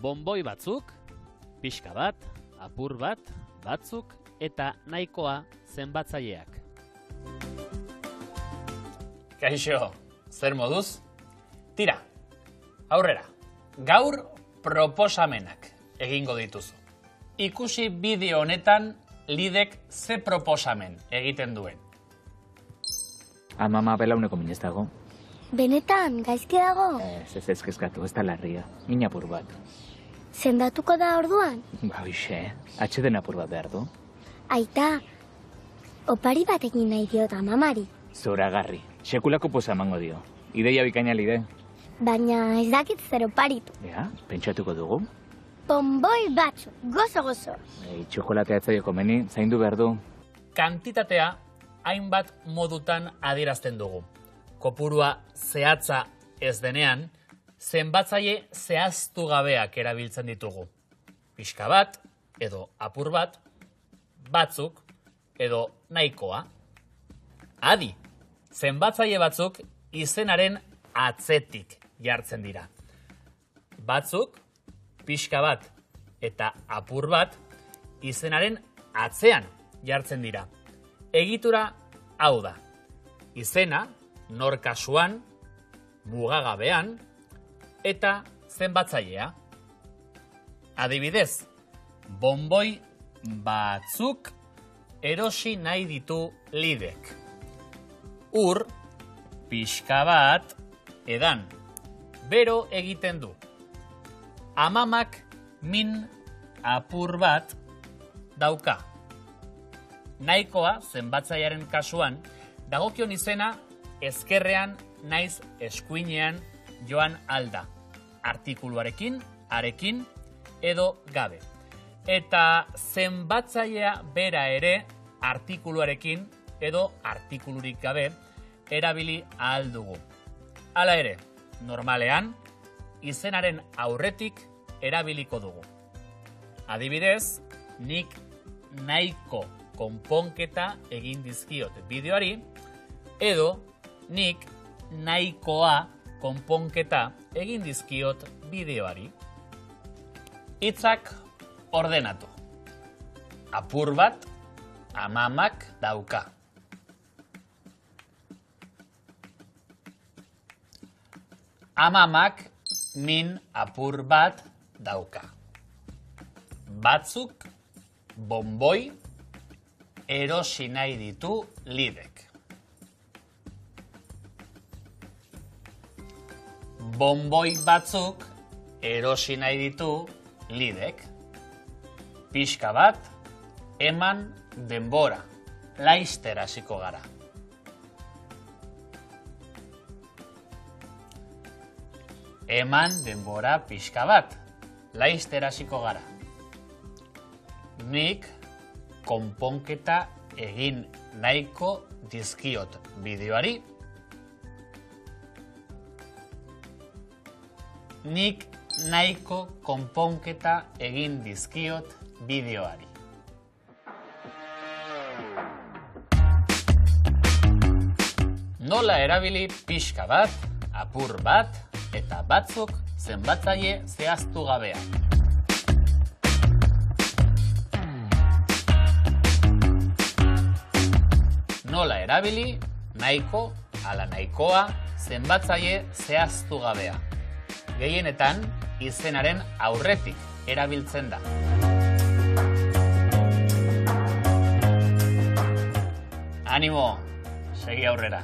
bonboi batzuk, pixka bat, apur bat, batzuk eta nahikoa zenbatzaileak. Kaixo, zer moduz? Tira, aurrera, gaur proposamenak egingo dituzu. Ikusi bideo honetan Lidek ze proposamen egiten duen. Mama belauneko minez dago. Benetan, gaizki dago? Ez kezkatu, ez da larria. Min apur bat. Sendatuko da orduan? Hoxe, atxeden apur bat behar du. Aita, opari bat egin nahi diot amamari. Zoragarri, sekulako poza emango dio. Ideia bikaina Lide. Baina ez dakit zer oparitu. Ja, pentsatuko dugu. Bonboi batzu, gozo. Txokolatea etzaio komeni, zaindu behar du. Kantitatea hainbat modutan adierazten dugu. Kopurua zehatza ez denean, zenbatzaile zehaztu gabeak erabiltzen ditugu. Pixka bat, edo apur bat, batzuk, edo nahikoa. Adi, zenbatzaile batzuk izenaren atzetik jartzen dira. Batzuk, pixka bat eta apur bat izenaren atzean jartzen dira. Egitura hau da. Izena, nor kasuan, mugagabean, eta zenbatzailea. Adibidez, bonboi batzuk erosi nahi ditu Lidek. Ur, pixka bat, edan, bero egiten du. Amamak min apur bat dauka. Nahikoa, zenbatzailearen kasuan, dagokion izena ezkerrean naiz eskuinean joan alda. Artikuluarekin, arekin, edo gabe. Eta zenbatzailea bera ere artikuluarekin edo artikulurik gabe erabili ahal dugu. Hala ere, normalean, izenaren aurretik erabiliko dugu. Adibidez, nik nahiko konponketa egin dizkiot bideoari, edo nik nahikoa konponketa egin dizkiot bideoari. Hitzak ordenatu. Apur bat, amamak dauka. Amamak min apur bat dauka. Batzuk, bonboi, erosi nahi ditu Lidek. Bonboi batzuk erosi nahi ditu Lidek. Pixka bat, eman denbora, laizter hasiko gara. Eman denbora pixka bat, laizter hasiko gara. Nik konponketa egin nahiko dizkiot bideoari. Nik nahiko konponketa egin dizkiot bideoari. Nola erabili pixka bat, apur bat, eta batzuk zenbatzaile zehaztu gabeak. Nola erabili, nahiko, ala nahikoa, zenbatzaile zehaztu gabea. Gehienetan, izenaren aurretik erabiltzen da. Animo, segi aurrera.